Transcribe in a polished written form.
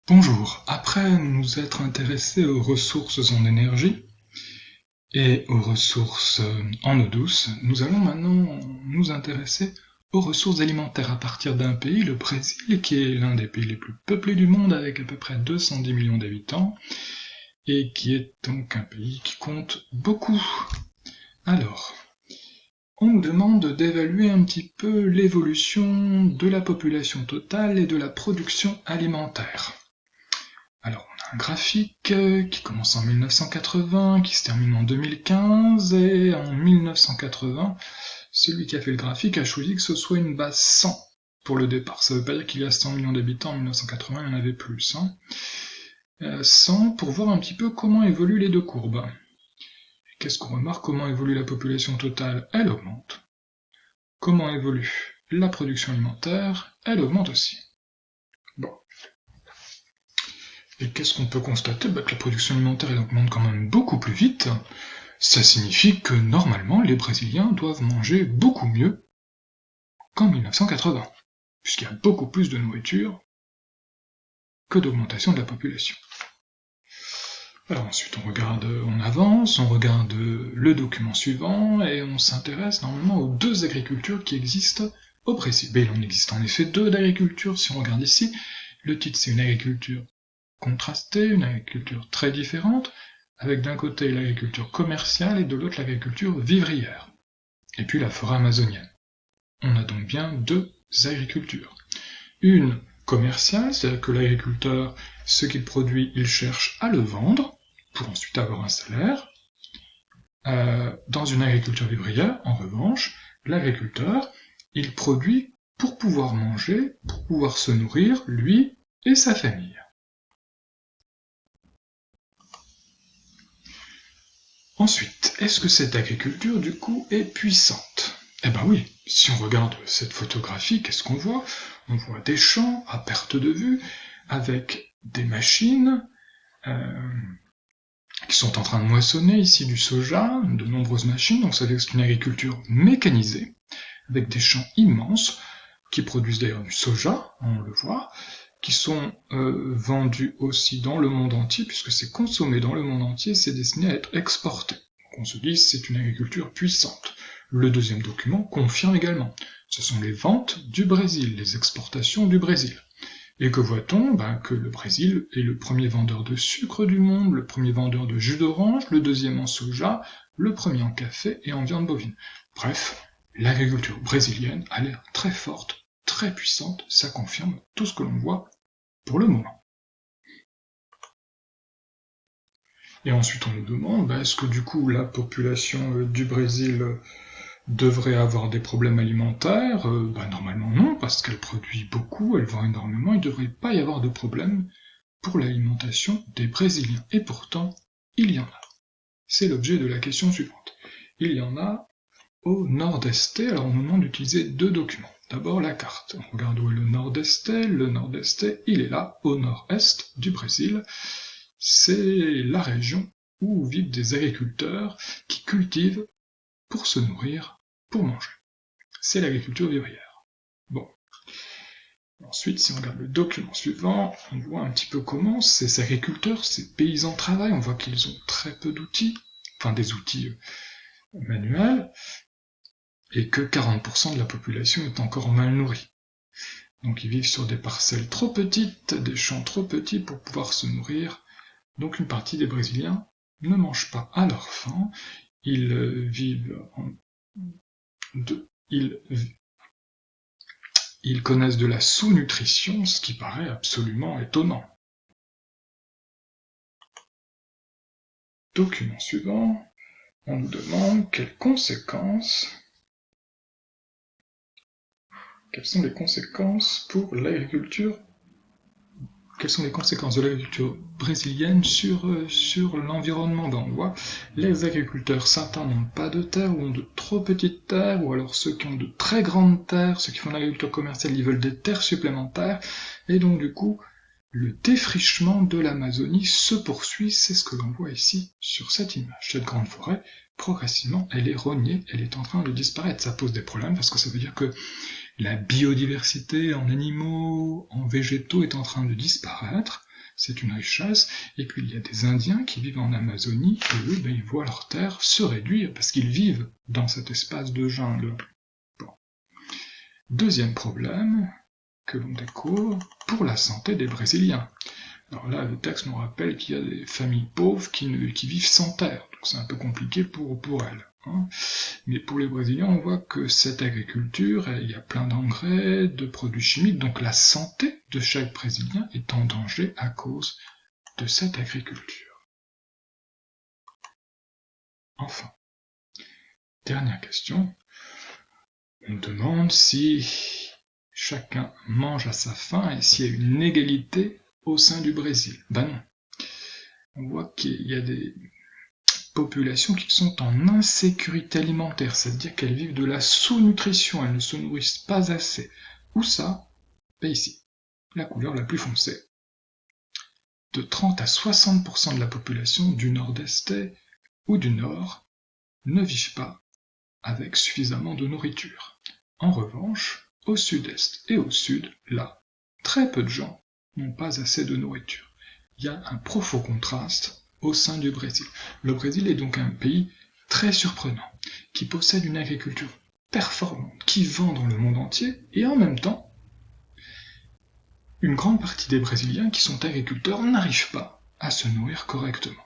Bonjour, après nous être intéressés aux ressources en énergie et aux ressources en eau douce, nous allons maintenant nous intéresser aux ressources alimentaires à partir d'un pays, le Brésil, qui est l'un des pays les plus peuplés du monde avec à peu près 210 millions d'habitants, et qui est donc un pays qui compte beaucoup. Alors, on nous demande d'évaluer un petit peu l'évolution de la population totale et de la production alimentaire. Alors, on a un graphique qui commence en 1980, qui se termine en 2015, et en 1980, celui qui a fait le graphique a choisi que ce soit une base 100 pour le départ. Ça veut pas dire qu'il y a 100 millions d'habitants en 1980, il y en avait plus. 100 pour voir un petit peu comment évoluent les deux courbes. Qu'est-ce qu'on remarque? Comment évolue la population totale? Elle augmente. Comment évolue la production alimentaire? Elle augmente aussi. Bon. Et qu'est-ce qu'on peut constater? Que la production alimentaire elle augmente quand même beaucoup plus vite. Ça signifie que normalement les Brésiliens doivent manger beaucoup mieux qu'en 1980, puisqu'il y a beaucoup plus de nourriture que d'augmentation de la population. Alors ensuite on avance, on regarde le document suivant, et on s'intéresse normalement aux deux agricultures qui existent au Brésil. Il en existe en effet deux d'agriculture, si on regarde ici. Le titre c'est une agriculture contrastée, une agriculture très différente, avec d'un côté l'agriculture commerciale et de l'autre l'agriculture vivrière. Et puis la forêt amazonienne. On a donc bien deux agricultures. Une commerciale, c'est-à-dire que l'agriculteur, ce qu'il produit, il cherche à le vendre, pour ensuite avoir un salaire. Dans une agriculture vivrière, en revanche, l'agriculteur, il produit pour pouvoir manger, pour pouvoir se nourrir, lui et sa famille. Ensuite, est-ce que cette agriculture, du coup, est puissante? Eh ben oui, si on regarde cette photographie, qu'est-ce qu'on voit? On voit des champs à perte de vue, avec des machines qui sont en train de moissonner, ici du soja, de nombreuses machines, donc ça veut dire que c'est une agriculture mécanisée, avec des champs immenses, qui produisent d'ailleurs du soja, on le voit, qui sont vendus aussi dans le monde entier, puisque c'est consommé dans le monde entier, c'est destiné à être exporté. Donc on se dit c'est une agriculture puissante. Le deuxième document confirme également. Ce sont les ventes du Brésil, les exportations du Brésil. Et que voit-on? Que le Brésil est le premier vendeur de sucre du monde, le premier vendeur de jus d'orange, le deuxième en soja, le premier en café et en viande bovine. Bref, l'agriculture brésilienne a l'air très forte, très puissante, ça confirme tout ce que l'on voit pour le moment. Et ensuite on nous demande, est-ce que du coup la population du Brésil devrait avoir des problèmes alimentaires? Normalement non, parce qu'elle produit beaucoup, elle vend énormément, il ne devrait pas y avoir de problème pour l'alimentation des Brésiliens. Et pourtant, il y en a. C'est l'objet de la question suivante. Il y en a au nord-est, alors on nous demande d'utiliser deux documents. D'abord la carte. On regarde où est le nord-est. Le nord-est, il est là, au nord-est du Brésil. C'est la région où vivent des agriculteurs qui cultivent pour se nourrir, pour manger. C'est l'agriculture vivrière. Bon. Ensuite, si on regarde le document suivant, on voit un petit peu comment ces agriculteurs, ces paysans travaillent. On voit qu'ils ont très peu d'outils, enfin des outils manuels, et que 40% de la population est encore mal nourrie. Donc ils vivent sur des parcelles trop petites, des champs trop petits pour pouvoir se nourrir. Donc une partie des Brésiliens ne mangent pas à leur faim, ils connaissent de la sous-nutrition, ce qui paraît absolument étonnant. Document suivant, on nous demande quelles sont les conséquences pour l'agriculture. Quelles sont les conséquences de l'agriculture brésilienne sur l'environnement? On voit les agriculteurs, certains n'ont pas de terre, ou ont de trop petites terres, ou alors ceux qui ont de très grandes terres, ceux qui font de l'agriculture commerciale, ils veulent des terres supplémentaires, et donc du coup, le défrichement de l'Amazonie se poursuit, c'est ce que l'on voit ici sur cette image. Cette grande forêt, progressivement, elle est rognée, elle est en train de disparaître. Ça pose des problèmes parce que ça veut dire que la biodiversité en animaux, en végétaux est en train de disparaître, c'est une richesse. Et puis il y a des Indiens qui vivent en Amazonie, et eux, ils voient leurs terres se réduire parce qu'ils vivent dans cet espace de jungle. Bon. Deuxième problème que l'on découvre pour la santé des Brésiliens. Alors là, le texte nous rappelle qu'il y a des familles pauvres qui vivent sans terre, donc c'est un peu compliqué pour elles. Hein. Mais pour les Brésiliens, on voit que cette agriculture, il y a plein d'engrais, de produits chimiques, donc la santé de chaque Brésilien est en danger à cause de cette agriculture. Enfin, dernière question, on demande si chacun mange à sa faim et s'il y a une égalité au sein du Brésil. Ben non. On voit qu'il y a des populations qui sont en insécurité alimentaire, c'est-à-dire qu'elles vivent de la sous-nutrition, elles ne se nourrissent pas assez. Où ça? Ben ici, la couleur la plus foncée. De 30 à 60% de la population du nord-est ou du nord ne vivent pas avec suffisamment de nourriture. En revanche, au sud-est et au sud, là, très peu de gens n'ont pas assez de nourriture. Il y a un profond contraste au sein du Brésil. Le Brésil est donc un pays très surprenant, qui possède une agriculture performante, qui vend dans le monde entier, et en même temps, une grande partie des Brésiliens qui sont agriculteurs n'arrivent pas à se nourrir correctement.